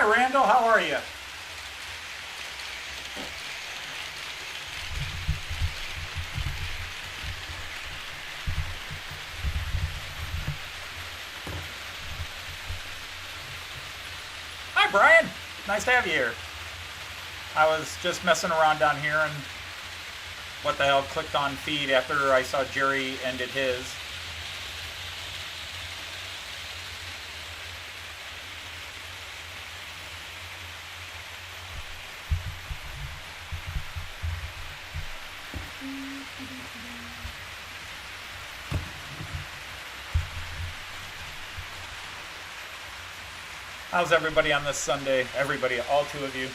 Hi, Randall. How are you? Hi, Brian. Nice to have you here. I was just messing around down here and what the hell clicked on feed after I saw Jerry ended his. How's everybody on this Sunday? Everybody, all two of you.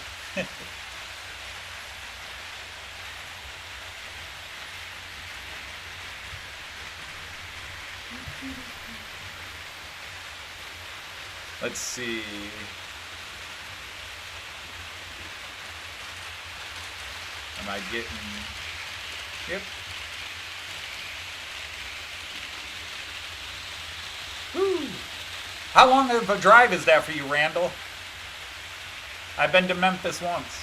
Let's see. Am I getting... Yep. Woo! How long of a drive is that for you, Randall? I've been to Memphis once.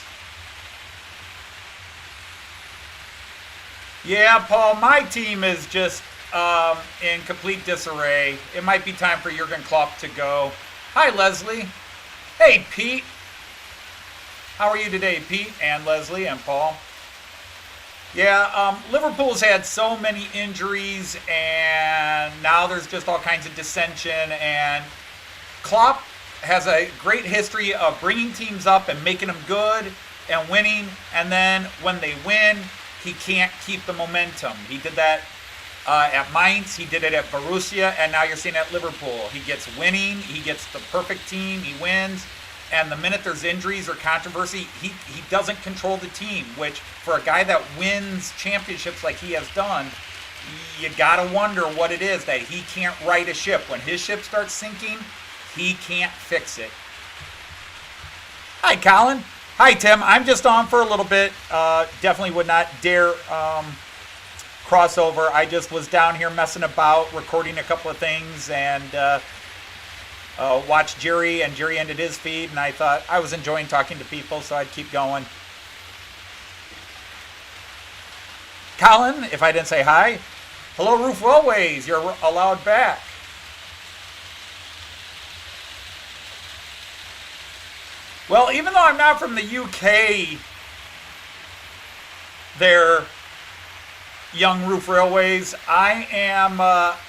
Yeah, Paul, my team is just in complete disarray. It might be time for Jurgen Klopp to go. Hi, Leslie. Hey, Pete. How are you today, Pete and Leslie and Paul? Yeah, Liverpool's had so many injuries, and now there's just all kinds of dissension, and Klopp has a great history of bringing teams up and making them good and winning, and then when they win, he can't keep the momentum. He did that at Mainz, he did it at Borussia, and now you're seeing it at Liverpool. He gets winning, he gets the perfect team, he wins, and the minute there's injuries or controversy, he doesn't control the team, which for a guy that wins championships like he has done, you gotta wonder what it is that he can't right a ship. When his ship starts sinking, he can't fix it. Hi, Colin. Hi, Tim. I'm just on for a little bit. Definitely would not dare crossover. I just was down here messing about, recording a couple of things, and watched Jerry, and Jerry ended his feed, and I thought I was enjoying talking to people, so I'd keep going. Colin, if I didn't say hi. Hello, Roof Railways. You're allowed back. Well, even though I'm not from the UK, there, young Roof Railways, I am,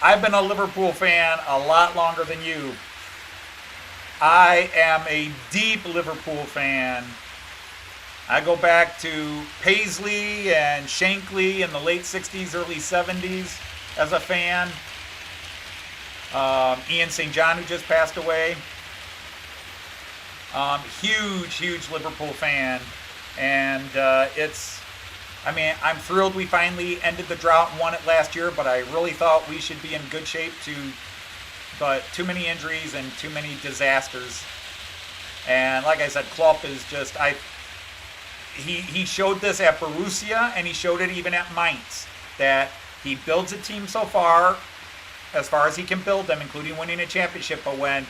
I've been a Liverpool fan a lot longer than you. I am a deep Liverpool fan. I go back to Paisley and Shankly in the late 60s, early 70s as a fan. Ian St. John, who just passed away. Huge Liverpool fan. And I'm thrilled we finally ended the drought and won it last year, but I really thought we should be in good shape but too many injuries and too many disasters. And like I said, Klopp is just, he showed this at Borussia, and he showed it even at Mainz, that he builds a team so far as he can build them, including winning a championship, but when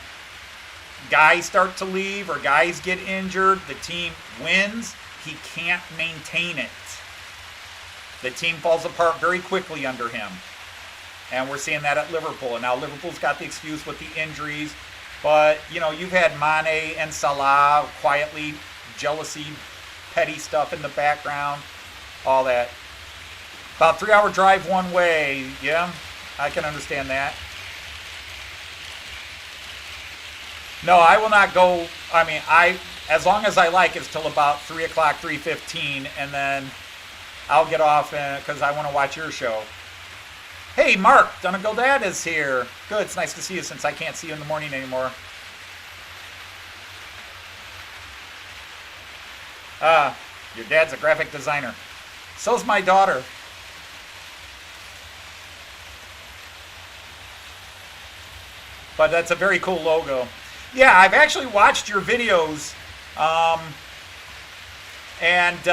guys start to leave or guys get injured, the team wins, he can't maintain it. The team falls apart very quickly under him. And we're seeing that at Liverpool. And now Liverpool's got the excuse with the injuries. But, you've had Mane and Salah quietly, jealousy, petty stuff in the background, all that. About 3-hour drive one way. Yeah, I can understand that. No, I will not go. As long as I like, it's till about 3 o'clock, 3:15, and then I'll get off because I want to watch your show. Hey, Mark, Donegal Dad is here. Good, it's nice to see you since I can't see you in the morning anymore. Your dad's a graphic designer. So's my daughter. But that's a very cool logo. Yeah, I've actually watched your videos, and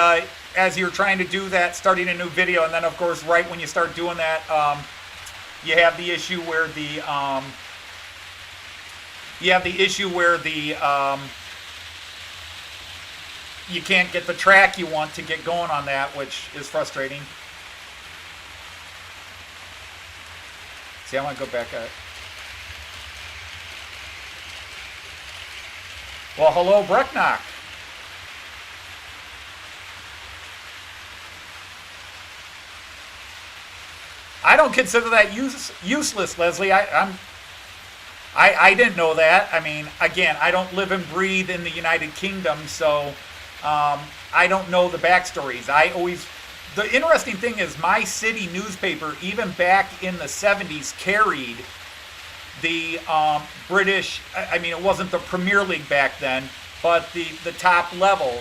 as you're trying to do that, starting a new video, and then of course, right when you start doing that, you have the issue where you can't get the track you want to get going on that, which is frustrating. See, I want to go back at. Well, hello, Brecknock. I don't consider that useless, Leslie. I didn't know that. I mean, again, I don't live and breathe in the United Kingdom, so I don't know the backstories. The interesting thing is my city newspaper, even back in the 70s, carried the British, I mean, it wasn't the Premier League back then, but the top level,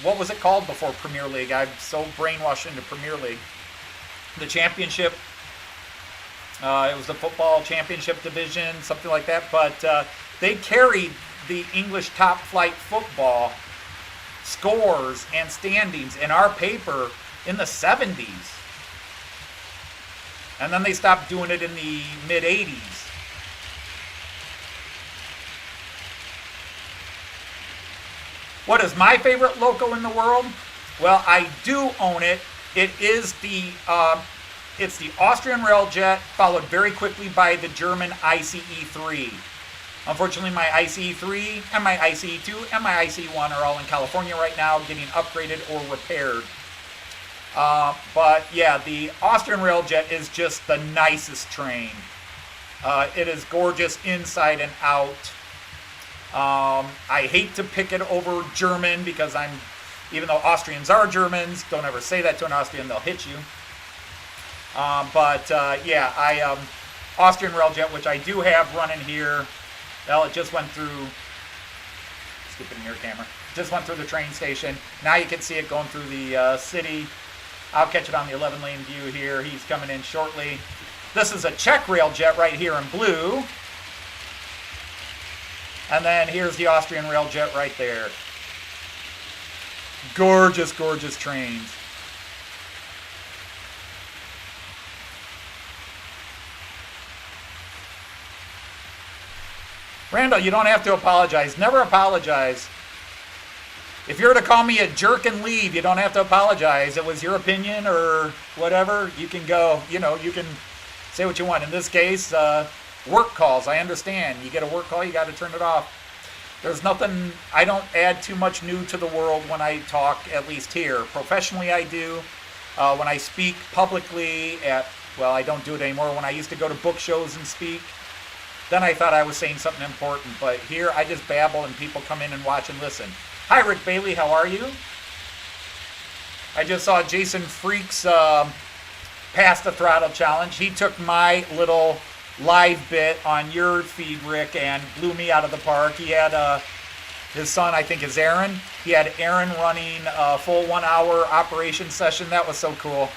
what was it called before Premier League? I'm so brainwashed into Premier League. The championship, it was the football championship division, something like that, but they carried the English top flight football scores and standings in our paper in the 70s. And then they stopped doing it in the mid-80s. What is my favorite loco in the world? Well, I do own it. It is it's the Austrian Railjet, followed very quickly by the German ICE-3. Unfortunately, my ICE-3 and my ICE-2 and my ICE-1 are all in California right now, getting upgraded or repaired. But yeah, the Austrian Railjet is just the nicest train. It is gorgeous inside and out. I hate to pick it over German because even though Austrians are Germans, don't ever say that to an Austrian, they'll hit you. Yeah, Austrian Railjet, which I do have running here. Well, it just went through, skip it in your camera, just went through the train station. Now you can see it going through the city. I'll catch it on the 11-lane view here. He's coming in shortly. This is a Czech Railjet right here in blue. And then here's the Austrian Railjet right there. Gorgeous, gorgeous trains. Randall, you don't have to apologize. Never apologize. If you're to call me a jerk and leave, you don't have to apologize. It was your opinion or whatever. You can go, you can say what you want. In this case, work calls. I understand. You get a work call, you got to turn it off. There's nothing, I don't add too much new to the world when I talk, at least here. Professionally, I do. When I speak publicly I don't do it anymore. When I used to go to book shows and speak, then I thought I was saying something important. But here, I just babble and people come in and watch and listen. Hi, Rick Bailey. How are you? I just saw Jason Freak's Pass the Throttle Challenge. He took my little live bit on your feed, Rick, and blew me out of the park. He had his son, I think is Aaron. He had Aaron running a full 1 hour operation session. That was so cool.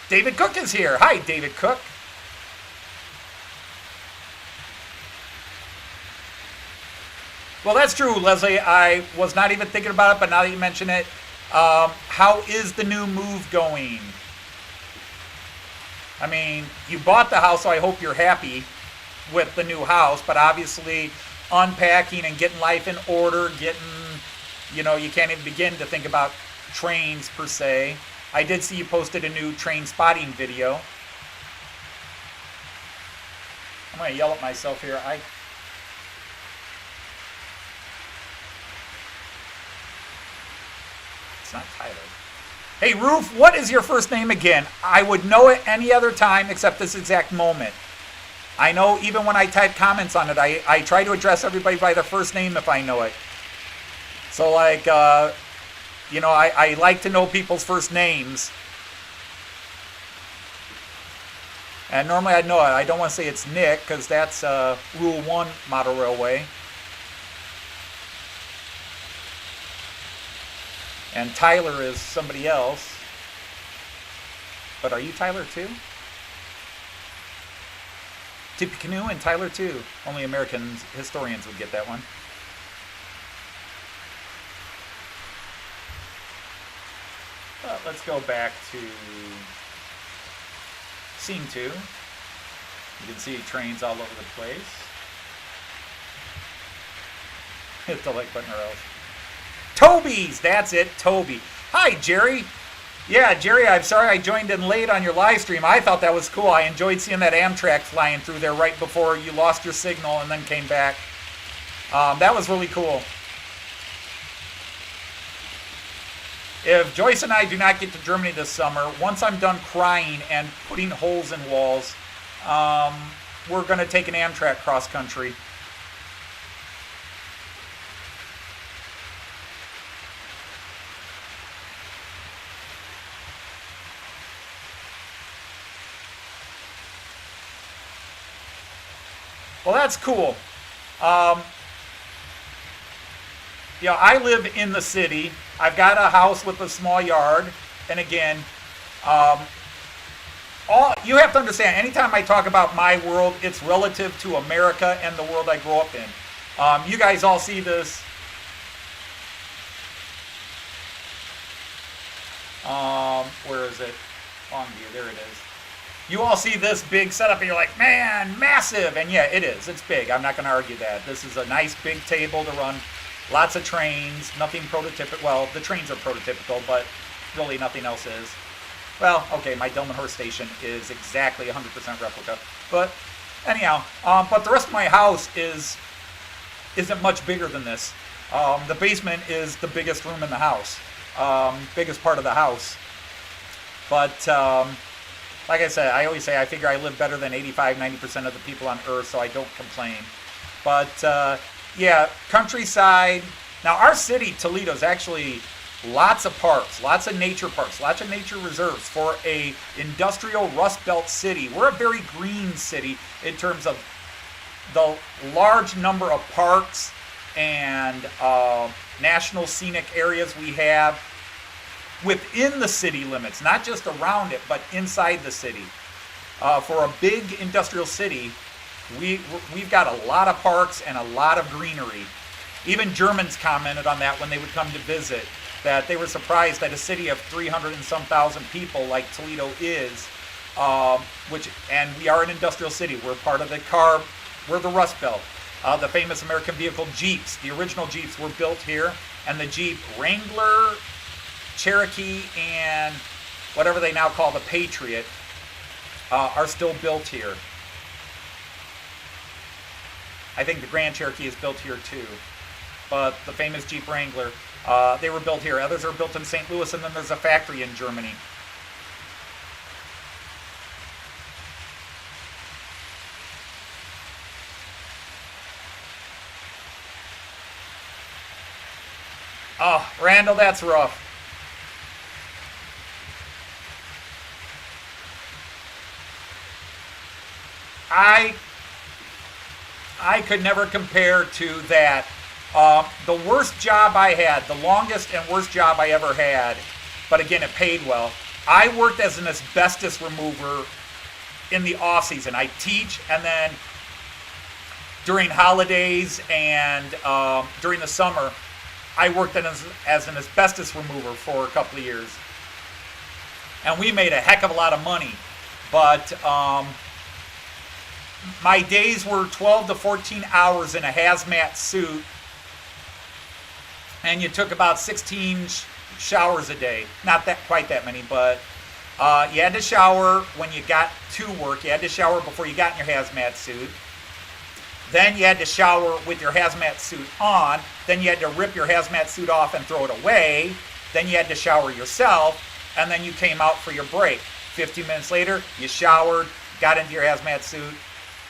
David Cook is here. Hi, David Cook. Well, that's true, Leslie. I was not even thinking about it, but now that you mention it, how is the new move going? I mean, you bought the house, so I hope you're happy with the new house, but obviously unpacking and getting life in order, you can't even begin to think about trains per se. I did see you posted a new train spotting video. I'm going to yell at myself here. It's not Tyler. Hey, Roof, what is your first name again? I would know it any other time except this exact moment. I know even when I type comments on it, I try to address everybody by their first name if I know it. So, I like to know people's first names. And normally I'd know it. I don't want to say it's Nick because that's Rule 1 Model Railway. And Tyler is somebody else. But are you Tyler too? Tippecanoe and Tyler too. Only American historians would get that one. Let's go back to scene 2. You can see trains all over the place. Delinquent Earls. Toby's, that's it, Toby. Hi, Jerry. Yeah, Jerry, I'm sorry I joined in late on your live stream. I thought that was cool. I enjoyed seeing that Amtrak flying through there right before you lost your signal and then came back. That was really cool. If Joyce and I do not get to Germany this summer, once I'm done crying and putting holes in walls, we're going to take an Amtrak cross country. Well, that's cool. I live in the city. I've got a house with a small yard. And again, you have to understand, anytime I talk about my world, it's relative to America and the world I grew up in. You guys all see this. Where is it? Longview, there it is. You all see this big setup and you're like, man, massive. And yeah, it is. It's big. I'm not going to argue that. This is a nice big table to run. Lots of trains. Nothing prototypical. Well, the trains are prototypical, but really nothing else is. Well, okay, my Delmenhorst station is exactly 100% replica. But anyhow, but the rest of my house isn't much bigger than this. The basement is the biggest room in the house. Biggest part of the house. But like I said, I always say I figure I live better than 85-90% of the people on Earth, so I don't complain. But yeah, countryside. Now our city, Toledo, is actually lots of parks, lots of nature parks, lots of nature reserves for a industrial Rust Belt city. We're a very green city in terms of the large number of parks and national scenic areas we have within the city limits, not just around it, but inside the city. For a big industrial city, we've got a lot of parks and a lot of greenery. Even Germans commented on that when they would come to visit, that they were surprised that a city of 300 and some thousand people like Toledo is, and we are an industrial city. We're part of we're the Rust Belt. The famous American vehicle Jeeps, the original Jeeps were built here, and the Jeep Wrangler, Cherokee, and whatever they now call the Patriot are still built here. I think the Grand Cherokee is built here too. But the famous Jeep Wrangler, they were built here. Others are built in St. Louis, and then there's a factory in Germany. Oh, Randall, that's rough. I could never compare to that. The worst job I had, the longest and worst job I ever had, but again, it paid well. I worked as an asbestos remover in the off season. I teach, and then during holidays and during the summer, I worked as an asbestos remover for a couple of years. And we made a heck of a lot of money. But my days were 12 to 14 hours in a hazmat suit. And you took about 16 showers a day. Not quite that many, but you had to shower when you got to work. You had to shower before you got in your hazmat suit. Then you had to shower with your hazmat suit on. Then you had to rip your hazmat suit off and throw it away. Then you had to shower yourself. And then you came out for your break. 15 minutes later, you showered, got into your hazmat suit,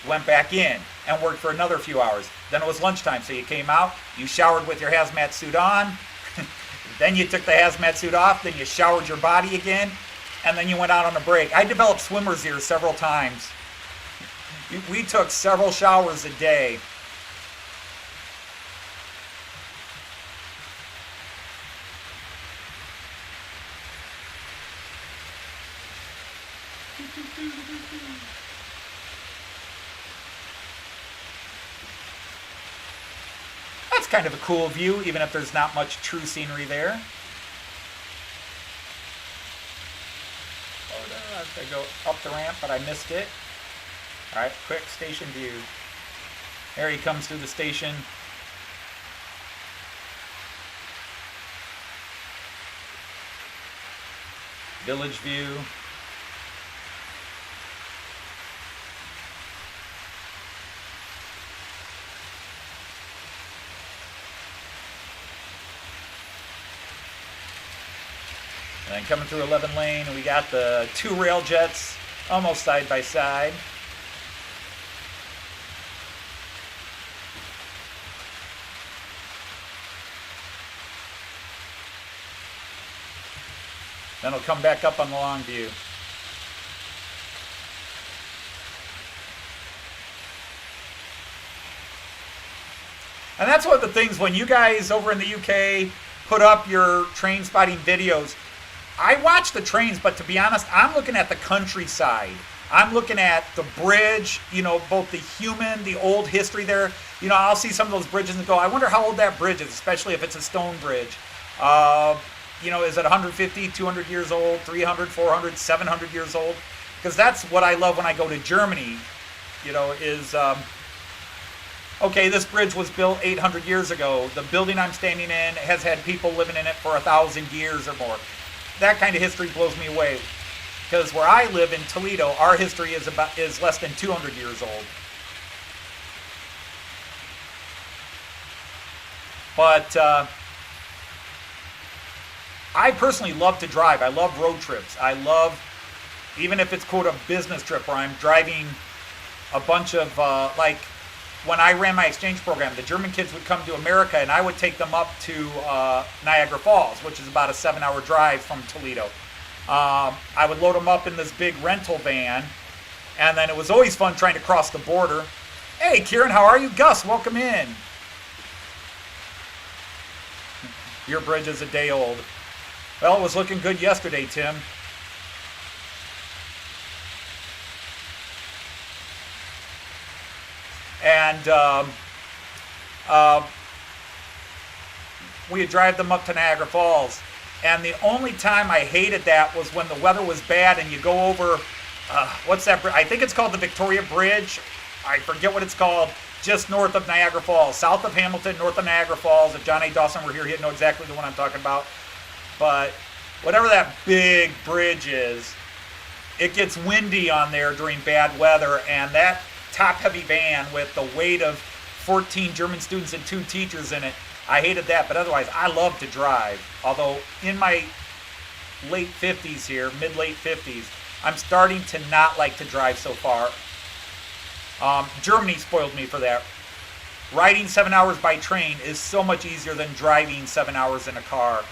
went back in, and worked for another few hours. Then it was lunchtime, so you came out, you showered with your hazmat suit on, then you took the hazmat suit off, then you showered your body again, and then you went out on a break. I developed swimmer's ears several times. We took several showers a day. That's kind of a cool view, even if there's not much true scenery there. I have to go up the ramp, but I missed it. Alright, quick station view. There he comes through the station. Village View. And then coming through 11 lane, we got the two rail jets almost side by side. Then it'll come back up on the long view. And that's one of the things when you guys over in the UK put up your train spotting videos. I watch the trains, but to be honest, I'm looking at the countryside. I'm looking at the bridge, you know, both the human, the old history there. You know, I'll see some of those bridges and go, I wonder how old that bridge is, especially if it's a stone bridge. You know, is it 150, 200 years old, 300, 400, 700 years old? Because that's what I love when I go to Germany, you know, is, okay, this bridge was built 800 years ago. The building I'm standing in has had people living in it for 1,000 years or more. That kind of history blows me away. Because where I live in Toledo, our history is less than 200 years old. But I personally love to drive. I love road trips. I love, even if it's quote a business trip where I'm driving a bunch of, like when I ran my exchange program, the German kids would come to America and I would take them up to Niagara Falls, which is about a 7-hour drive from Toledo. I would load them up in this big rental van, and then it was always fun trying to cross the border. Hey, Kieran, how are you? Gus, welcome in. Your bridge is a day old. Well, it was looking good yesterday, Tim. And we would drive them up to Niagara Falls. And the only time I hated that was when the weather was bad and you go over, what's that bridge? I think it's called the Victoria Bridge. I forget what it's called. Just north of Niagara Falls. South of Hamilton, north of Niagara Falls. If John A. Dawson were here, he'd know exactly the one I'm talking about. But whatever that big bridge is, it gets windy on there during bad weather. And that top-heavy van with the weight of 14 German students and 2 teachers in it, I hated that, but otherwise I love to drive. Although in my late 50s here, mid-late 50s, I'm starting to not like to drive so far. Germany spoiled me for that. Riding 7 hours by train is so much easier than driving 7 hours in a car.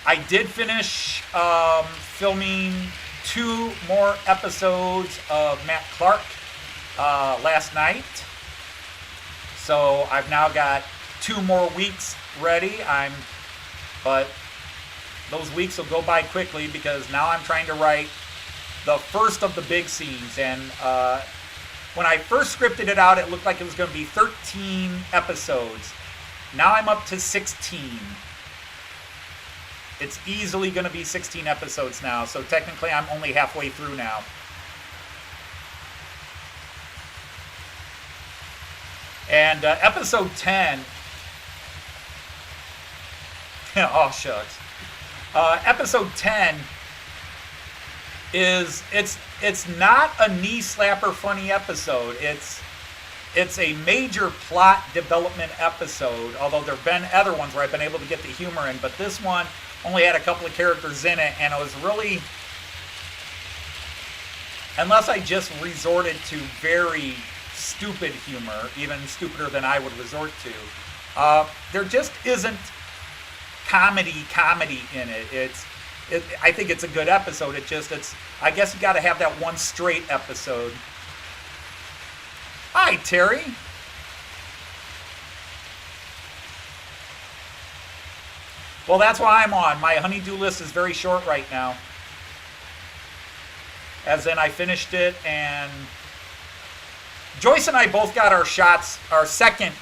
I did finish filming 2 more episodes of Matt Clark last night. So I've now got 2 more weeks ready. But those weeks will go by quickly because now I'm trying to write the first of the big scenes. And when I first scripted it out, it looked like it was going to be 13 episodes. Now I'm up to 16. It's easily going to be 16 episodes now, so technically I'm only halfway through now. And episode 10, oh shucks. Episode 10 is, it's not a knee slapper funny episode. It's a major plot development episode, although there have been other ones where I've been able to get the humor in, but this one only had a couple of characters in it, and it was really, unless I just resorted to very stupid humor, even stupider than I would resort to, there just isn't comedy in it. I think it's a good episode. I guess you got to have that one straight episode. Hi, Terry. Well, that's why I'm on. My honey-do list is very short right now. As in, I finished it, and Joyce and I both got our shots, our second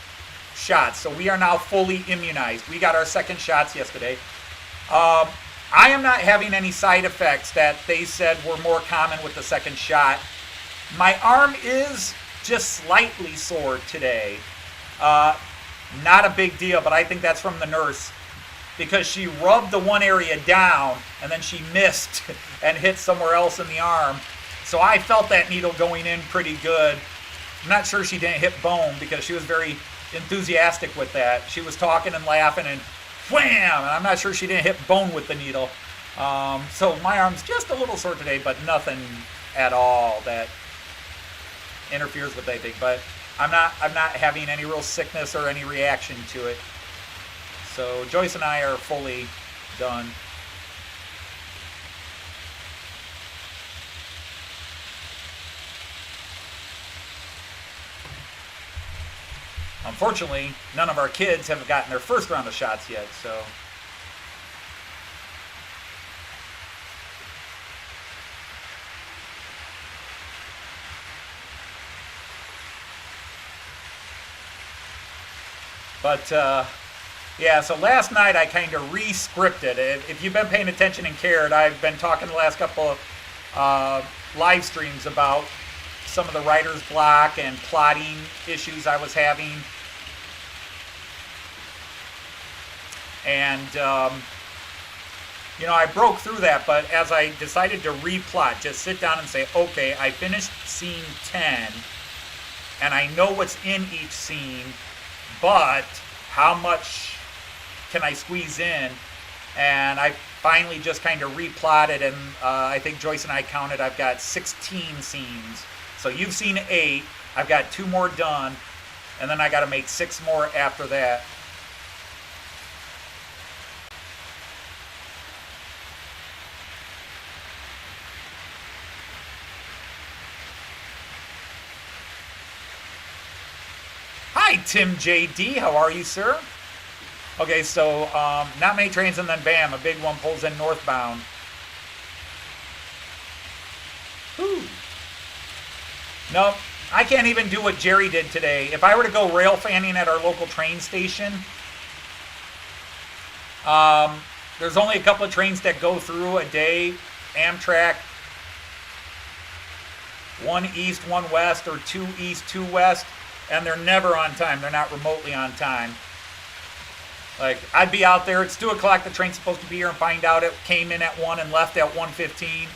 shots, so we are now fully immunized. We got our second shots yesterday. I am not having any side effects that they said were more common with the second shot. My arm is just slightly sore today. Not a big deal, but I think that's from the nurse, because she rubbed the one area down and then she missed and hit somewhere else in the arm. So I felt that needle going in pretty good. I'm not sure she didn't hit bone, because she was very enthusiastic with that. She was talking and laughing and wham! And I'm not sure she didn't hit bone with the needle. So my arm's just a little sore today, but nothing at all that interferes with anything. But I'm not having any real sickness or any reaction to it. So Joyce and I are fully done. Unfortunately, none of our kids have gotten their first round of shots yet, so. But, yeah, so last night I kind of re-scripted. If you've been paying attention and cared, I've been talking the last couple of live streams about some of the writer's block and plotting issues I was having. And, you know, I broke through that, but as I decided to replot, just sit down and say, okay, I finished scene 10, and I know what's in each scene, but how much can I squeeze in? And I finally just kind of replotted, and I think Joyce and I counted, I've got 16 scenes. So you've seen 8, I've got 2 more done, and then I got to make 6 more after that. Hi, Tim JD. How are you, sir? Okay, so not many trains, and then bam, a big one pulls in northbound. Whew. Nope, I can't even do what Jerry did today. If I were to go rail fanning at our local train station, there's only a couple of trains that go through a day. Amtrak, 1 east, 1 west, or 2 east, 2 west. And they're never on time. They're not remotely on time. Like, I'd be out there, it's 2 o'clock, the train's supposed to be here, and find out it came in at 1 and left at 1:15.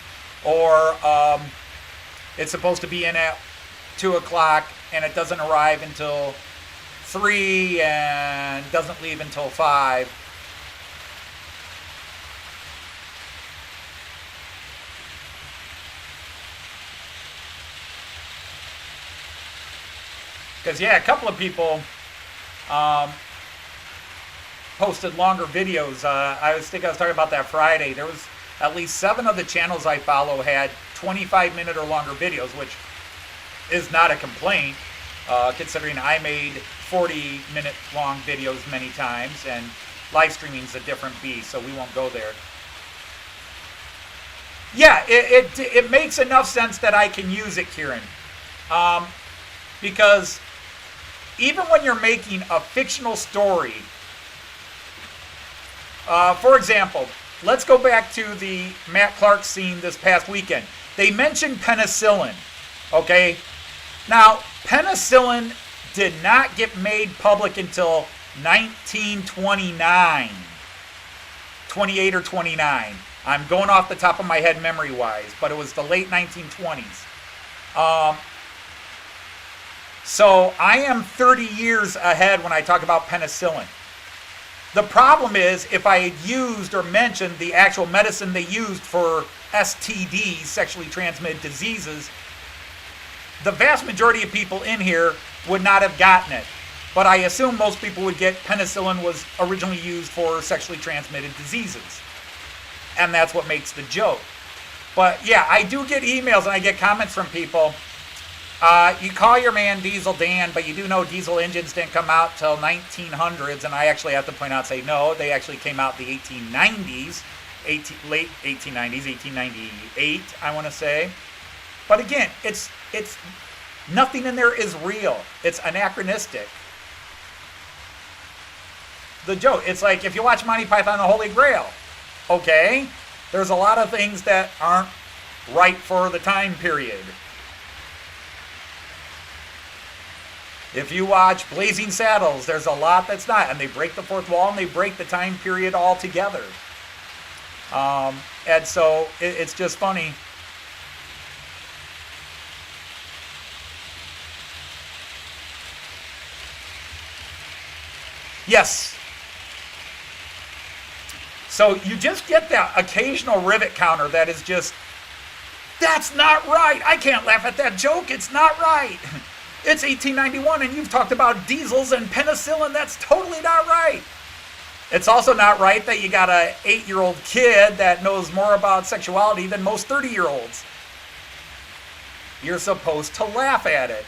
Or it's supposed to be in at 2 o'clock, and it doesn't arrive until 3 and doesn't leave until 5. Because, yeah, a couple of people posted longer videos. I was talking about that Friday. There was at least 7 of the channels I follow had 25-minute or longer videos, which is not a complaint, considering I made 40-minute long videos many times, and live streaming is a different beast, so we won't go there. Yeah, it makes enough sense that I can use it, Kieran. Because even when you're making a fictional story, for example, let's go back to the Matt Clark scene this past weekend. They mentioned penicillin, okay? Now, penicillin did not get made public until 1929, 28 or 29. I'm going off the top of my head memory-wise, but it was the late 1920s. So I am 30 years ahead when I talk about penicillin. The problem is, if I had used or mentioned the actual medicine they used for STDs, sexually transmitted diseases, the vast majority of people in here would not have gotten it. But I assume most people would get penicillin was originally used for sexually transmitted diseases. And that's what makes the joke. But yeah, I do get emails and I get comments from people. You call your man Diesel Dan, but you do know diesel engines didn't come out till 1900s, and I actually have to point out, say no, they actually came out in the 1890s, late 1890s, 1898, I want to say. But again, it's nothing in there is real. It's anachronistic. The joke, it's like if you watch Monty Python and the Holy Grail, Okay? There's a lot of things that aren't right for the time period. If you watch Blazing Saddles, there's a lot that's not. And they break the fourth wall and they break the time period altogether. And so it's just funny. Yes. So you just get that occasional rivet counter that is just, that's not right. I can't laugh at that joke. It's not right. It's 1891 and you've talked about diesels and penicillin. That's totally not right. It's also not right that you got a 8-year-old kid that knows more about sexuality than most 30-year-olds. You're supposed to laugh at it.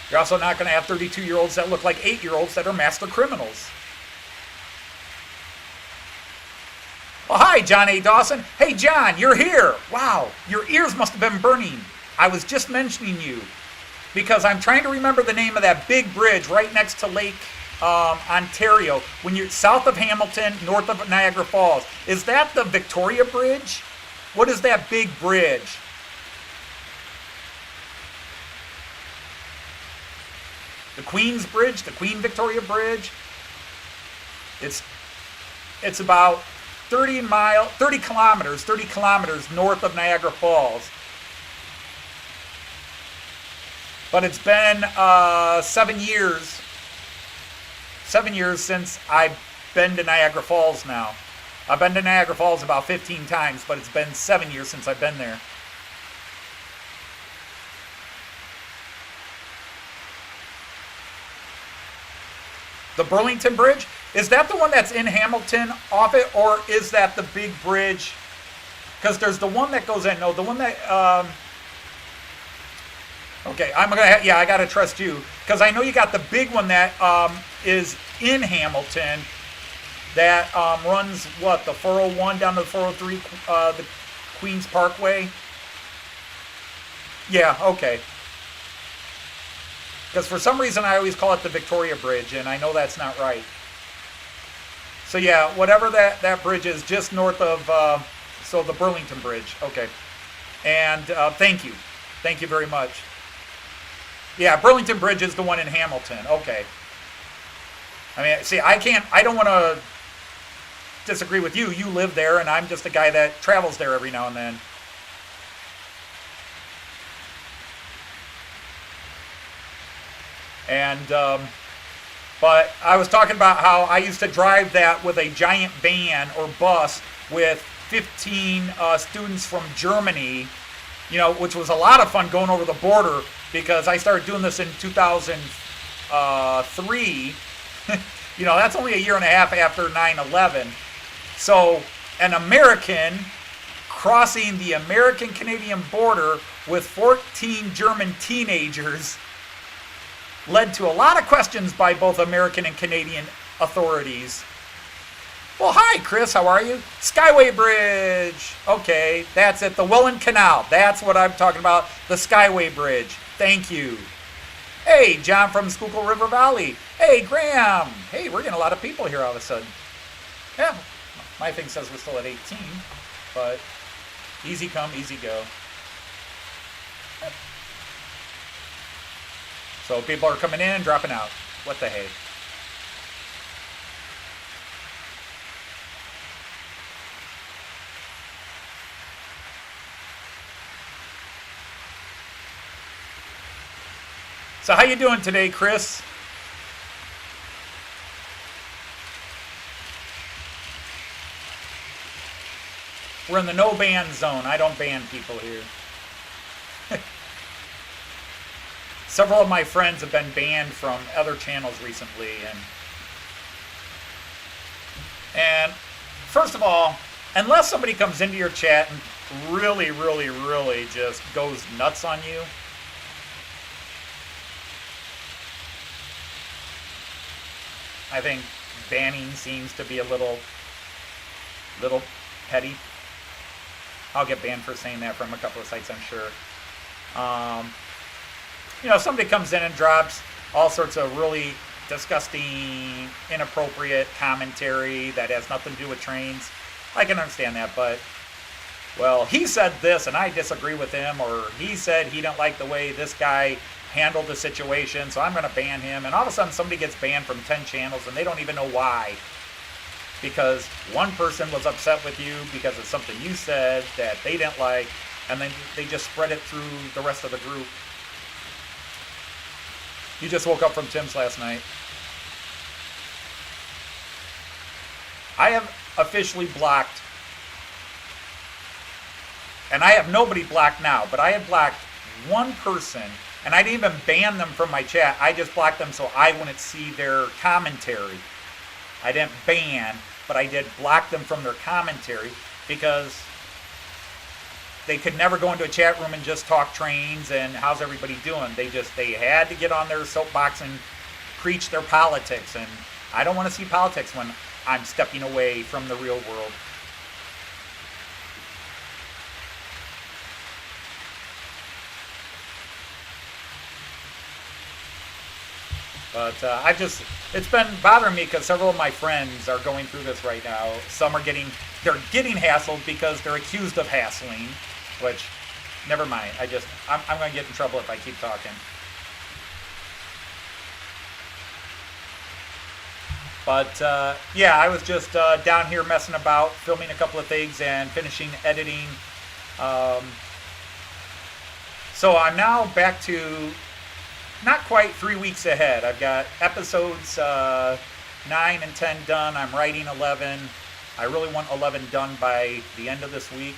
You're also not going to have 32-year-olds that look like 8-year-olds that are master criminals. Well, hi, John A. Dawson. Hey, John, you're here. Wow, your ears must have been burning. I was just mentioning you because I'm trying to remember the name of that big bridge right next to Lake Ontario, when you're south of Hamilton, north of Niagara Falls. Is that the Victoria Bridge? What is that big bridge? The Queen's Bridge, the Queen Victoria Bridge. It's about 30 kilometers north of Niagara Falls. But it's been 7 years. 7 years since I've been to Niagara Falls now. I've been to Niagara Falls about 15 times, but it's been 7 years since I've been there. The Burlington Bridge? Is that the one that's in Hamilton off it, or is that the big bridge? Because there's the one that goes in. No, the one that... okay, I gotta trust you. Because I know you got the big one that is in Hamilton that runs, what, the 401 down to the 403, the Queens Parkway? Yeah, okay. Because for some reason I always call it the Victoria Bridge, and I know that's not right. So yeah, whatever that bridge is, just north of, so the Burlington Bridge. Okay. And thank you. Thank you very much. Yeah, Burlington Bridge is the one in Hamilton. Okay. I mean, see, I don't want to disagree with you. You live there, and I'm just a guy that travels there every now and then. And, but I was talking about how I used to drive that with a giant van or bus with 15 students from Germany, which was a lot of fun going over the border because I started doing this in 2003. That's only a year and a half after 9/11. So an American crossing the American-Canadian border with 14 German teenagers led to a lot of questions by both American and Canadian authorities. Well, hi, Chris. How are you? Skyway Bridge. Okay, that's it. The Welland Canal. That's what I'm talking about. The Skyway Bridge. Thank you. Hey, John from Schuylkill River Valley. Hey, Graham. Hey, we're getting a lot of people here all of a sudden. Yeah, my thing says we're still at 18, but easy come, easy go. So people are coming in and dropping out. What the hey? So how you doing today, Chris? We're in the no ban zone. I don't ban people here. Several of my friends have been banned from other channels recently, and first of all, unless somebody comes into your chat and really, really, really just goes nuts on you, I think banning seems to be a little Little petty. I'll get banned for saying that from a couple of sites, I'm sure. Somebody comes in and drops all sorts of really disgusting, inappropriate commentary that has nothing to do with trains. I can understand that, but, well, he said this and I disagree with him, or he said he didn't like the way this guy handled the situation, so I'm going to ban him. And all of a sudden somebody gets banned from 10 channels and they don't even know why. Because one person was upset with you because of something you said that they didn't like, and then they just spread it through the rest of the group. You just woke up from Tim's last night. I have officially blocked, and I have nobody blocked now, but I had blocked one person, and I didn't even ban them from my chat. I just blocked them so I wouldn't see their commentary. I didn't ban, but I did block them from their commentary because they could never go into a chat room and just talk trains and how's everybody doing. They had to get on their soapbox and preach their politics, and I don't want to see politics when I'm stepping away from the real world. But it's been bothering me because several of my friends are going through this right now. Some are getting hassled because they're accused of hassling, which, never mind. I'm going to get in trouble if I keep talking. But, yeah, I was just down here messing about, filming a couple of things and finishing editing. So I'm now back to not quite 3 weeks ahead. I've got episodes 9 and 10 done. I'm writing 11. I really want 11 done by the end of this week.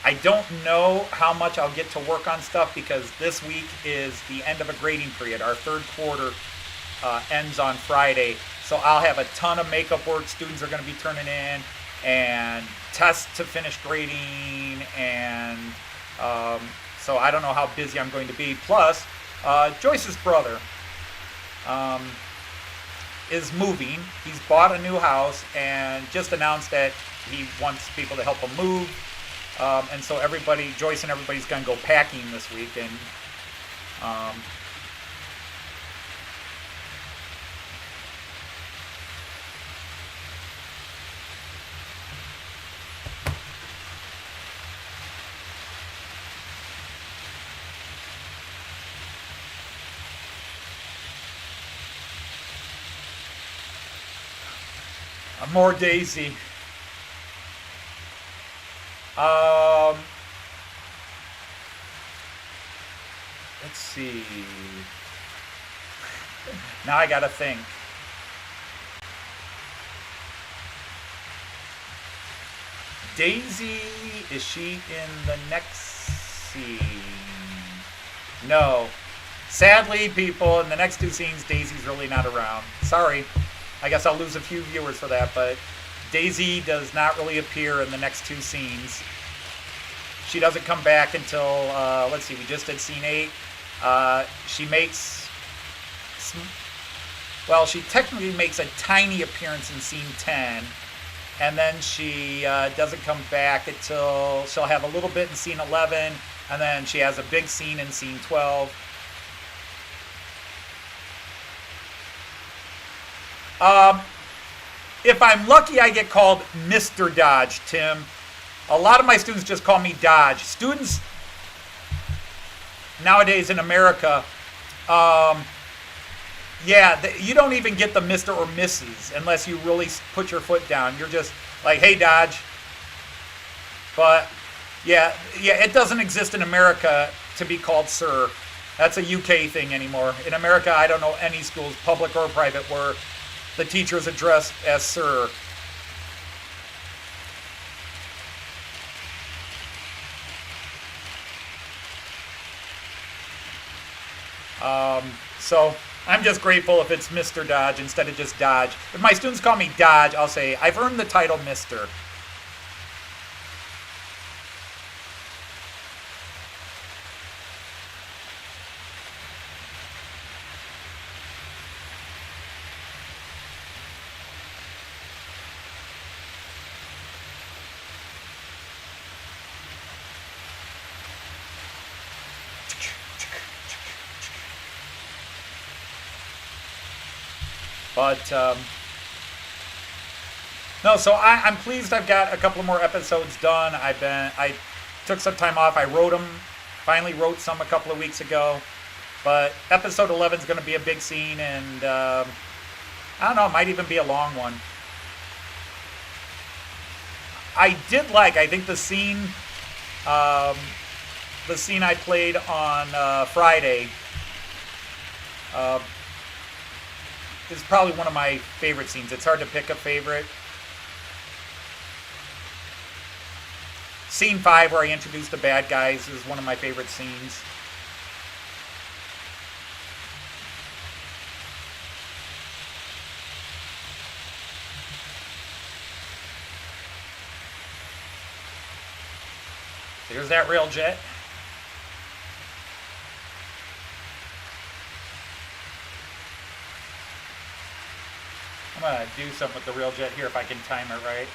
I don't know how much I'll get to work on stuff because this week is the end of a grading period. Our third quarter ends on Friday. So I'll have a ton of makeup work students are going to be turning in, and tests to finish grading, and so I don't know how busy I'm going to be. Plus, Joyce's brother is moving. He's bought a new house and just announced that he wants people to help him move. And so Joyce and everybody's going to go packing this week. And more Daisy. Let's see. Now I gotta think. Daisy, is she in the next scene? No. Sadly, people, in the next two scenes, Daisy's really not around. Sorry. I guess I'll lose a few viewers for that, but Daisy does not really appear in the next two scenes. She doesn't come back until, let's see, we just did scene 8. She technically makes a tiny appearance in scene 10, and then she doesn't come back until she'll have a little bit in scene 11, and then she has a big scene in scene 12. If I'm lucky, I get called Mr. Dodge, Tim. A lot of my students just call me Dodge. Students nowadays in America, you don't even get the Mr. or Mrs. unless you really put your foot down. You're just like, hey, Dodge. But, yeah, it doesn't exist in America to be called sir. That's a UK thing anymore. In America, I don't know any schools, public or private, where the teacher is addressed as sir. So I'm just grateful if it's Mr. Dodge instead of just Dodge. If my students call me Dodge, I'll say, I've earned the title Mr. But no, so I'm pleased. I've got a couple more episodes done. I took some time off. I wrote them. Finally wrote some a couple of weeks ago. But episode 11 is going to be a big scene, and I don't know. It might even be a long one. I think the scene I played on Friday is probably one of my favorite scenes. It's hard to pick a favorite. Scene 5, where I introduced the bad guys, is one of my favorite scenes. Here's that rail jet. I'm going to do something with the rail jet here if I can time it right.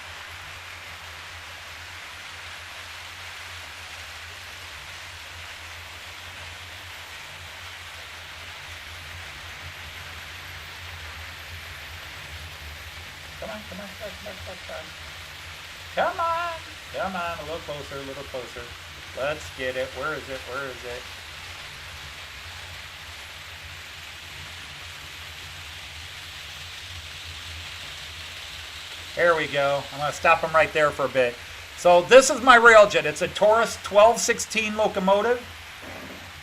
Come on, a little closer, a little closer. Let's get it. Where is it? Where is it? There we go. I'm going to stop them right there for a bit. So this is my railjet. It's a Taurus 1216 locomotive.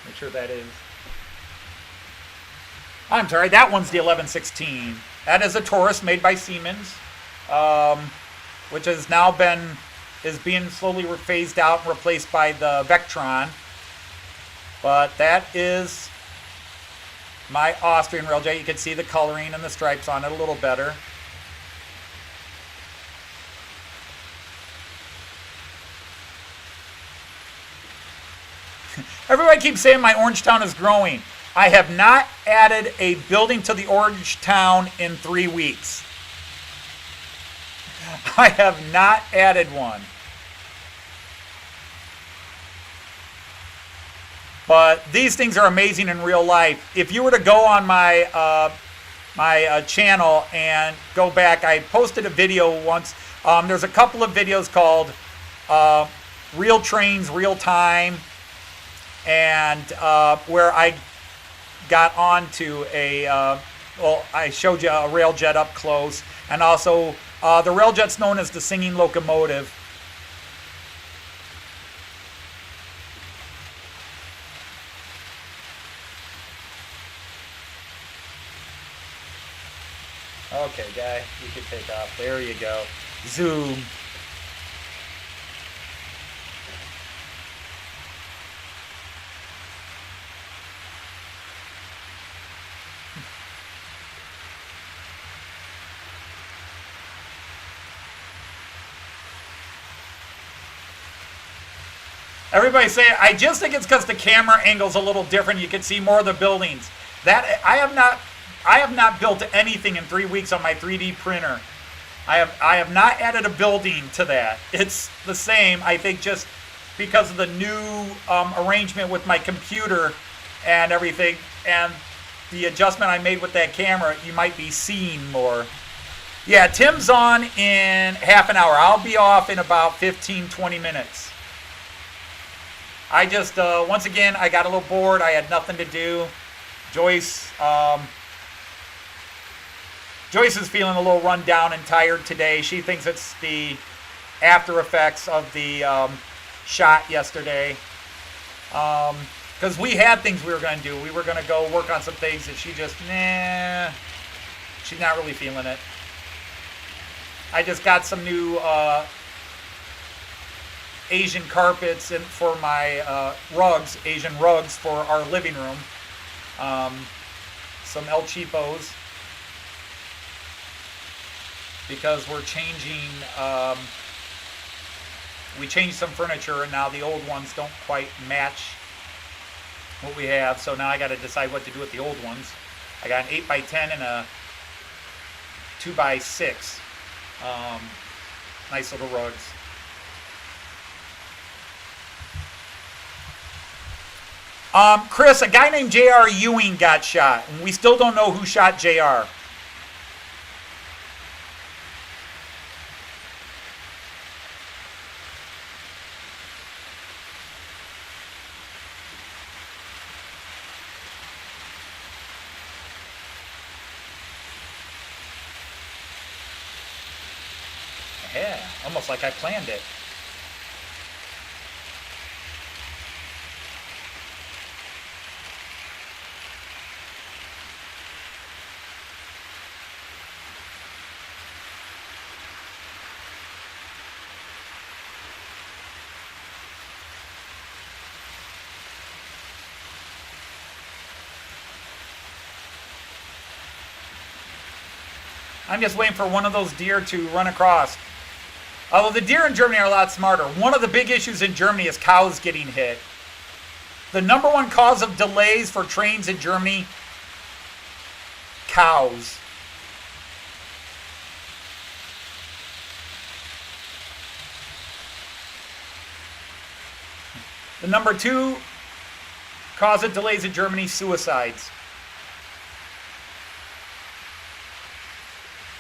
Make sure that is. I'm sorry, that one's the 1116. That is a Taurus made by Siemens, which has now is being slowly phased out and replaced by the Vectron. But that is my Austrian railjet. You can see the coloring and the stripes on it a little better. Everybody keeps saying my orange town is growing. I have not added a building to the orange town in 3 weeks. I have not added one. But these things are amazing in real life. If you were to go on my channel and go back, I posted a video once. There's a couple of videos called Real Trains, Real Time, and where I got onto I showed you a railjet up close, and also the railjet's known as the singing locomotive. Okay, guy, you can take off. There you go. Zoom. Everybody say, I just think it's because the camera angle's a little different. You can see more of the buildings. That I have not built anything in 3 weeks on my 3D printer. I have not added a building to that. It's the same. I think just because of the new arrangement with my computer and everything, and the adjustment I made with that camera, you might be seeing more. Yeah, Tim's on in half an hour. I'll be off in about 15-20 minutes. I just, once again, I got a little bored. I had nothing to do. Joyce is feeling a little run down and tired today. She thinks it's the after effects of the shot yesterday. Because we had things we were going to do. We were going to go work on some things that she just, she's not really feeling it. I just got some new Asian carpets for my rugs, Asian rugs for our living room. Some El Cheapos, because we're changing, we changed some furniture, and now the old ones don't quite match what we have, so now I got to decide what to do with the old ones. I got an 8x10 and a 2x6. Nice little rugs. Chris, a guy named J.R. Ewing got shot, and we still don't know who shot J.R. Yeah, almost like I planned it. I'm just waiting for one of those deer to run across. Although the deer in Germany are a lot smarter. One of the big issues in Germany is cows getting hit. The number one cause of delays for trains in Germany, cows. The number two cause of delays in Germany, suicides.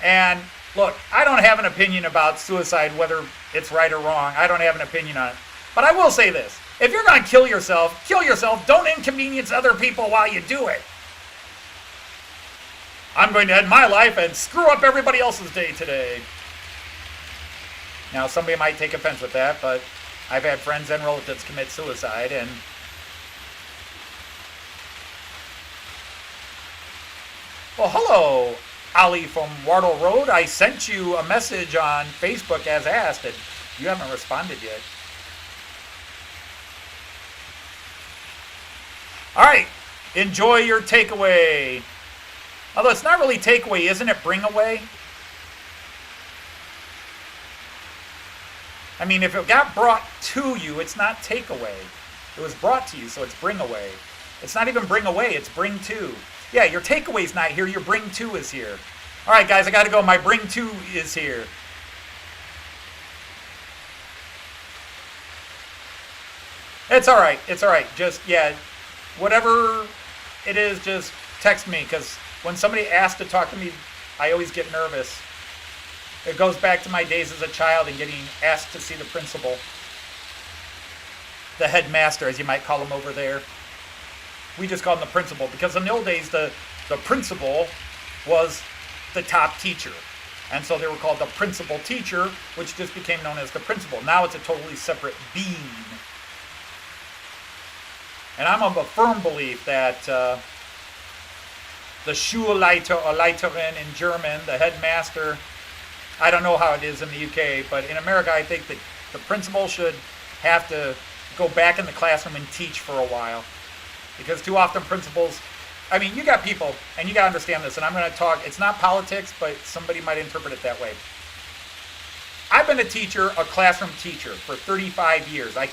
And look, I don't have an opinion about suicide, whether it's right or wrong. I don't have an opinion on it. But I will say this. If you're going to kill yourself. Don't inconvenience other people while you do it. I'm going to end my life and screw up everybody else's day today. Now, somebody might take offense with that, but I've had friends and relatives commit suicide, and well, hello, Ali from Wardle Road. I sent you a message on Facebook as asked, and you haven't responded yet. All right, enjoy your takeaway. Although it's not really takeaway, isn't it? Bring away. I mean, if it got brought to you, it's not takeaway. It was brought to you, so it's bring away. It's not even bring away, it's bring to. Yeah, your takeaway's not here, your bring to is here. All right, guys, I got to go. My bring to is here. It's all right. It's all right. Just, yeah, whatever it is, just text me, because when somebody asks to talk to me, I always get nervous. It goes back to my days as a child and getting asked to see the principal. The headmaster, as you might call him over there. We just call him the principal, because in the old days, the principal was the top teacher. And so they were called the principal teacher, which just became known as the principal. Now it's a totally separate being. And I'm of a firm belief that the Schulleiter or Leiterin in German, the headmaster, I don't know how it is in the UK, but in America I think that the principal should have to go back in the classroom and teach for a while. Because too often principals, I mean, you got people, and you got to understand this, and I'm going to talk, it's not politics, but somebody might interpret it that way. I've been a teacher, a classroom teacher, for 35 years. I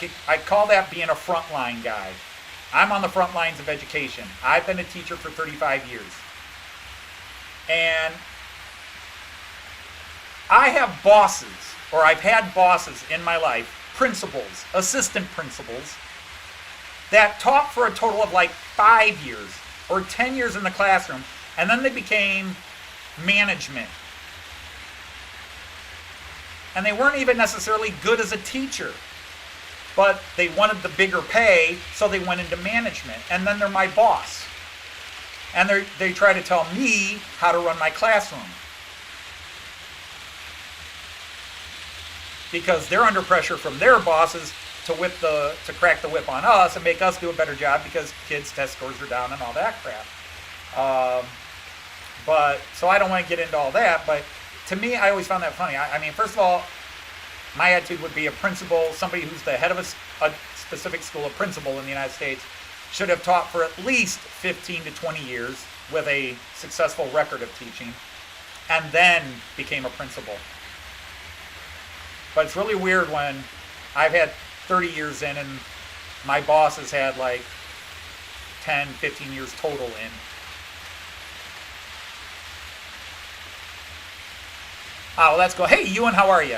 call that being a frontline guy. I'm on the front lines of education. I've been a teacher for 35 years. And I have bosses, or I've had bosses in my life, principals, assistant principals, that taught for a total of like 5 years or 10 years in the classroom, and then they became management. And they weren't even necessarily good as a teacher, but they wanted the bigger pay, so they went into management. And then they're my boss. And they try to tell me how to run my classroom. Because they're under pressure from their bosses to crack the whip on us and make us do a better job because kids' test scores are down and all that crap. But so I don't want to get into all that, but to me, I always found that funny. I mean, first of all, my attitude would be a principal, somebody who's the head of a specific school, a principal in the United States, should have taught for at least 15 to 20 years with a successful record of teaching, and then became a principal. But it's really weird when I've had 30 years in and my boss has had like 10, 15 years total in. Well, let's go. Hey, Ewan, how are you?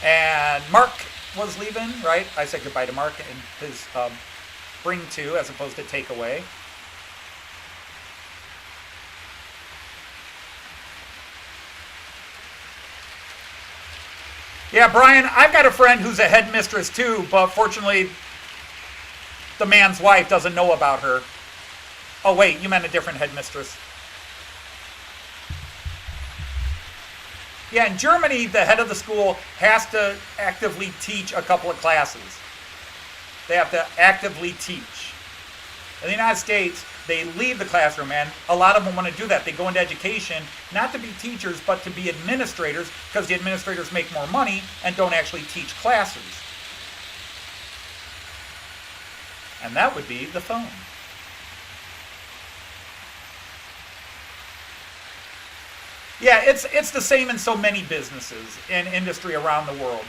And Mark was leaving, right? I said goodbye to Mark and his bring to as opposed to take away. Yeah, Brian, I've got a friend who's a headmistress too, but fortunately the man's wife doesn't know about her. Oh, wait, you meant a different headmistress. Yeah, in Germany, the head of the school has to actively teach a couple of classes. They have to actively teach. In the United States, they leave the classroom, and a lot of them want to do that. They go into education, not to be teachers, but to be administrators, because the administrators make more money and don't actually teach classes. And that would be the phone. Yeah, it's the same in so many businesses and industry around the world.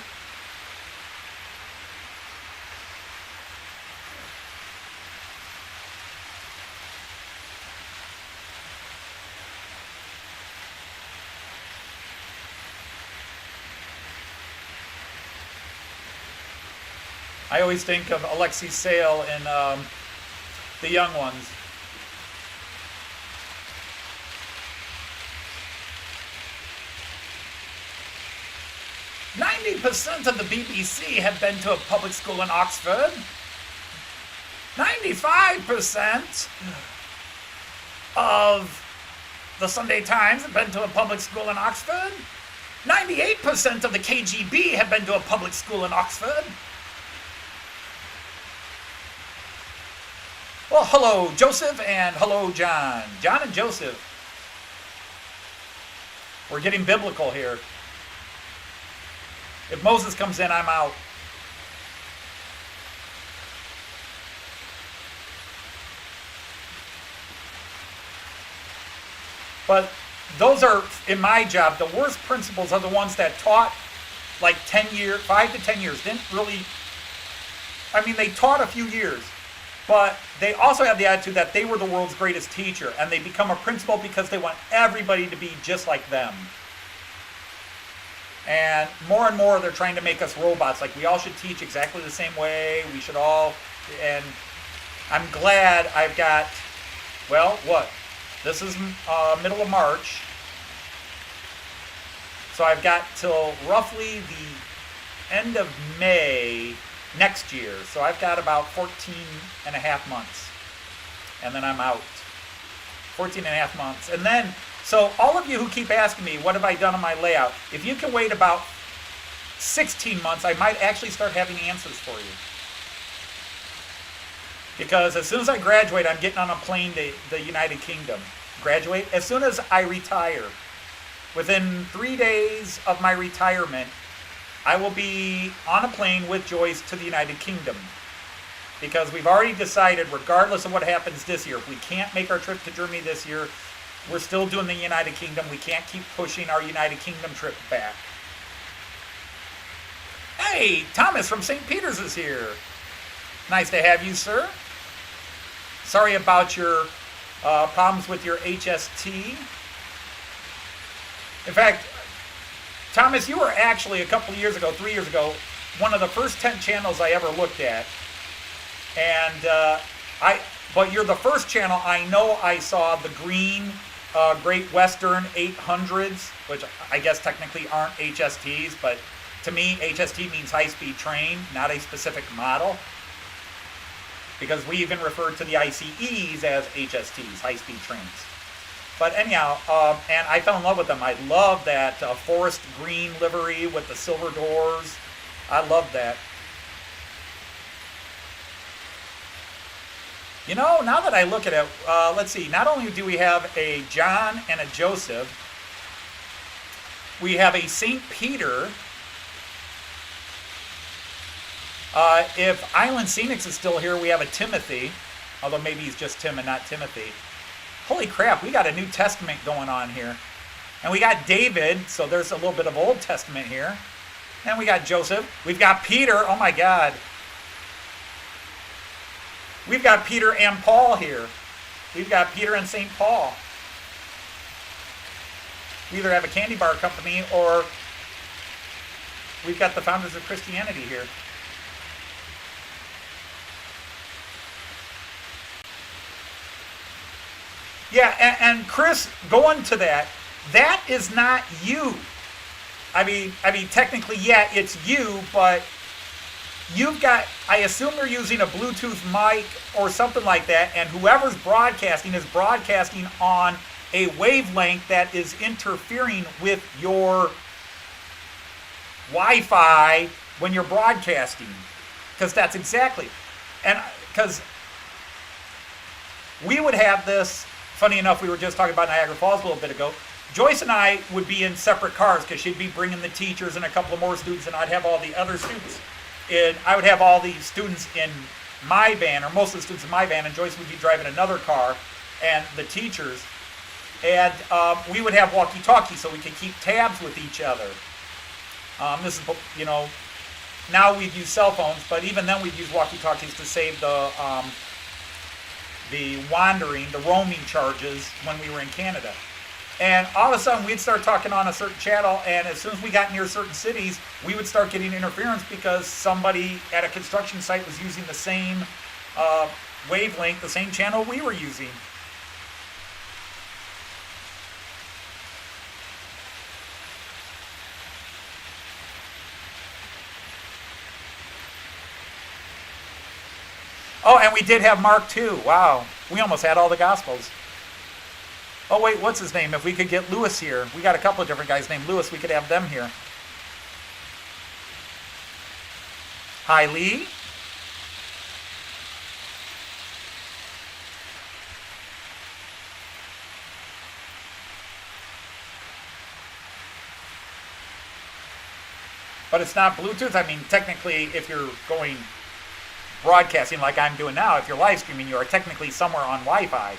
I always think of Alexei Sayle in The Young Ones. "90% of the BBC have been to a public school in Oxford. 95% of the Sunday Times have been to a public school in Oxford. 98% of the KGB have been to a public school in Oxford." Well, hello, Joseph, and hello, John. John and Joseph. We're getting biblical here. If Moses comes in, I'm out. But those are, in my job, the worst principals are the ones that taught like 10 years, 5 to 10 years. Didn't really, they taught a few years. But they also have the attitude that they were the world's greatest teacher, and they become a principal because they want everybody to be just like them. And more they're trying to make us robots. Like, we all should teach exactly the same way. We should all, and I'm glad I've got, well, what? This is middle of March. So I've got till roughly the end of May next year. So I've got about 14 and a half months. And then I'm out. 14 and a half months. And then, so all of you who keep asking me, what have I done on my layout? If you can wait about 16 months, I might actually start having answers for you. Because as soon as I graduate, I'm getting on a plane to the United Kingdom. Graduate? As soon as I retire. Within 3 days of my retirement, I will be on a plane with Joyce to the United Kingdom. Because we've already decided, regardless of what happens this year, if we can't make our trip to Germany this year, we're still doing the United Kingdom. We can't keep pushing our United Kingdom trip back. Hey, Thomas from St. Peter's is here. Nice to have you, sir. Sorry about your problems with your HST. In fact, Thomas, you were actually a couple of years ago, 3 years ago, one of the first 10 channels I ever looked at. And but you're the first channel I know I saw the green Great Western 800s, which I guess technically aren't HSTs, but to me, HST means high-speed train, not a specific model. Because we even refer to the ICEs as HSTs, high-speed trains. But anyhow, and I fell in love with them. I love that forest green livery with the silver doors. I love that. You know, now that I look at it, let's see. Not only do we have a John and a Joseph, we have a St. Peter. If Island Scenics is still here, we have a Timothy. Although maybe he's just Tim and not Timothy. Holy crap, we got a New Testament going on here. And we got David, so there's a little bit of Old Testament here. And we got Joseph. We've got Peter. Oh my God. We've got Peter and Paul here. We've got Peter and St. Paul. We either have a candy bar company or we've got the founders of Christianity here. Yeah, and Chris, going to that is not you. I mean, technically, yeah, it's you, but you've got, I assume you're using a Bluetooth mic or something like that, and whoever's broadcasting is broadcasting on a wavelength that is interfering with your Wi-Fi when you're broadcasting, because that's exactly, and because we would have this. Funny enough, we were just talking about Niagara Falls a little bit ago. Joyce and I would be in separate cars because she'd be bringing the teachers and a couple of more students, and I'd have all the other students. I would have all the students in my van, or most of the students in my van, and Joyce would be driving another car, and the teachers. And we would have walkie-talkies so we could keep tabs with each other. This is, now we'd use cell phones, but even then we'd use walkie-talkies to save the roaming charges when we were in Canada. And all of a sudden, we'd start talking on a certain channel, and as soon as we got near certain cities, we would start getting interference because somebody at a construction site was using the same wavelength, the same channel we were using. Oh, and we did have Mark too. Wow. We almost had all the Gospels. Oh, wait, what's his name? If we could get Lewis here. We got a couple of different guys named Lewis. We could have them here. Hi, Lee. But it's not Bluetooth. I mean, technically, if you're going broadcasting like I'm doing now, if you're live streaming, you are technically somewhere on Wi-Fi.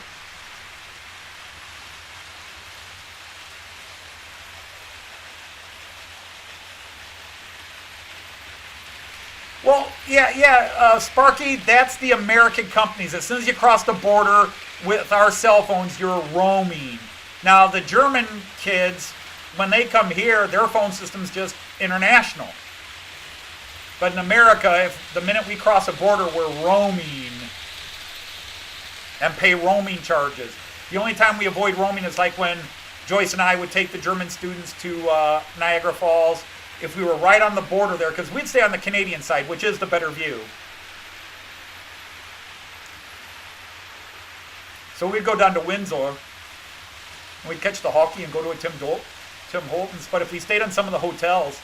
Well, yeah, Sparky, that's the American companies. As soon as you cross the border with our cell phones, you're roaming. Now, the German kids, when they come here, their phone system's just international. But in America, if the minute we cross a border, we're roaming and pay roaming charges. The only time we avoid roaming is like when Joyce and I would take the German students to Niagara Falls. If we were right on the border there, because we'd stay on the Canadian side, which is the better view. So we'd go down to Windsor, and we'd catch the hockey and go to a Tim Hortons. But if we stayed on some of the hotels,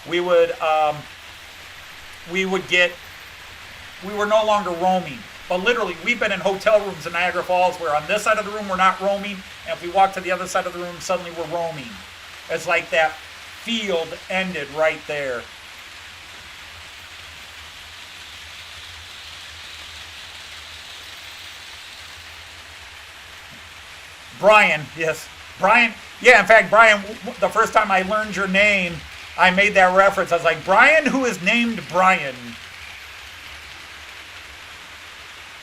we were no longer roaming. But literally, we've been in hotel rooms in Niagara Falls where on this side of the room we're not roaming, and if we walk to the other side of the room, suddenly we're roaming. It's like that field ended right there. Brian, yes. Brian, yeah, in fact, Brian, the first time I learned your name, I made that reference. I was like, Brian, who is named Brian?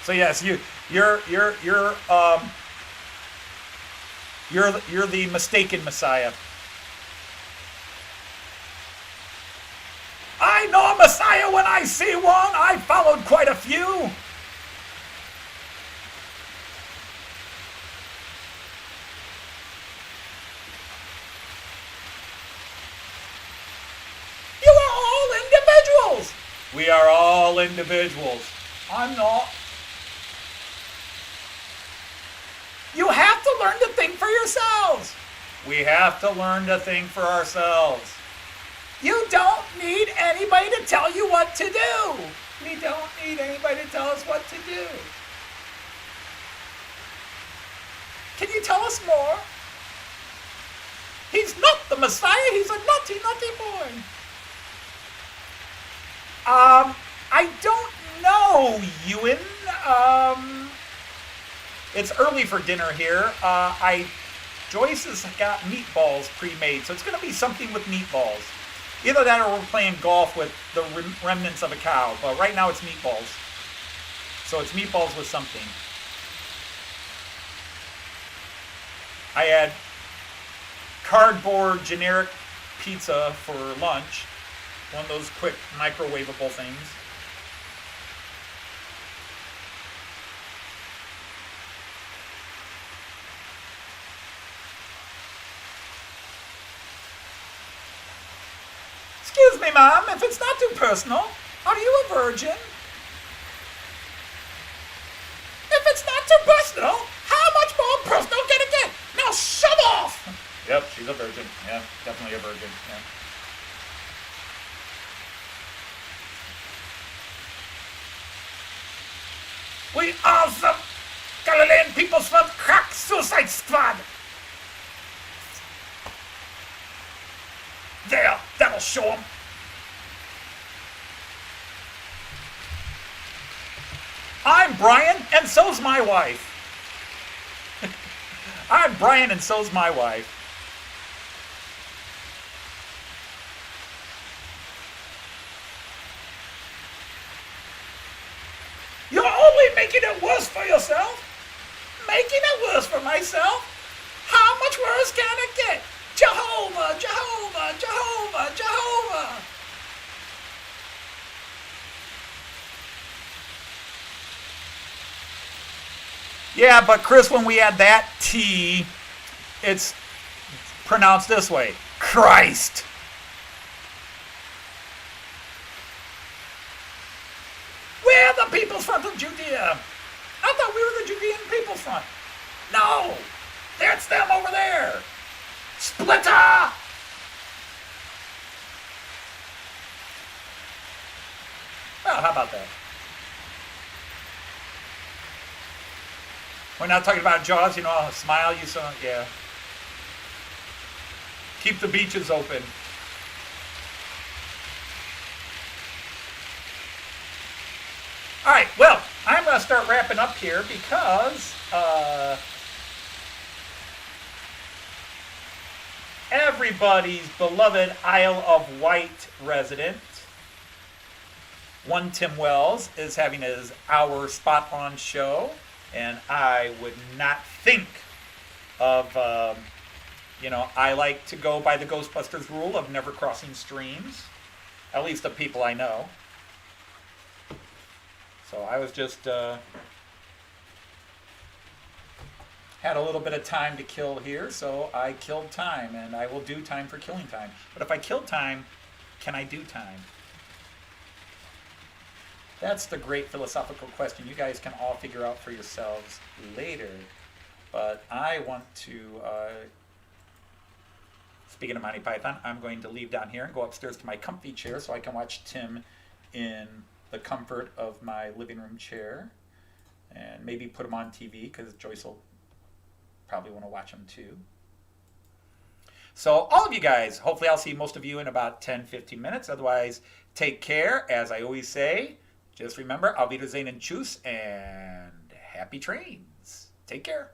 So yes, you're the mistaken Messiah. I know a Messiah when I see one. I followed quite a few. You are all individuals. We are all individuals. I'm not. You have to learn to think for yourselves. We have to learn to think for ourselves. You don't need anybody to tell you what to do. We don't need anybody to tell us what to do. Can you tell us more? He's not the Messiah. He's a naughty, naughty boy. I don't know, Ewan. It's early for dinner here. Joyce has got meatballs pre-made, so it's going to be something with meatballs. Either that or we're playing golf with the remnants of a cow. But right now it's meatballs. So it's meatballs with something. I had cardboard generic pizza for lunch. One of those quick microwavable things. Excuse me, Mom, if it's not too personal, are you a virgin? If it's not too personal, how much more personal can it get? Now shove off! Yep, she's a virgin. Yeah, definitely a virgin. Yeah. We are the Galilean People's Front Crack Suicide Squad. There, that'll show them. I'm Brian, and so's my wife. I'm Brian, and so's my wife. You're only making it worse for yourself. Making it worse for myself? How much worse can it get? Jehovah, Jehovah, Jehovah, Jehovah. Yeah, but Chris, when we add that T, it's pronounced this way. Christ. We're the People's Front of Judea. I thought we were the Judean People's Front. No, that's them over there. Splitter! Well, how about that? We're not talking about Jaws, you know, a smile you saw, yeah. Keep the beaches open. All right, well, I'm going to start wrapping up here because everybody's beloved Isle of Wight resident, one Tim Wells, is having his hour spot on show. And I would not think of, I like to go by the Ghostbusters rule of never crossing streams, at least the people I know. So I was just, had a little bit of time to kill here, so I killed time, and I will do time for killing time. But if I kill time, can I do time? That's the great philosophical question. You guys can all figure out for yourselves later. But I want to, speaking of Monty Python, I'm going to leave down here and go upstairs to my comfy chair so I can watch Tim in the comfort of my living room chair. And maybe put him on TV because Joyce will probably want to watch him too. So all of you guys, hopefully I'll see most of you in about 10-15 minutes. Otherwise, take care. As I always say, just remember, Auf Wiedersehen and Tschüss, and happy trains. Take care.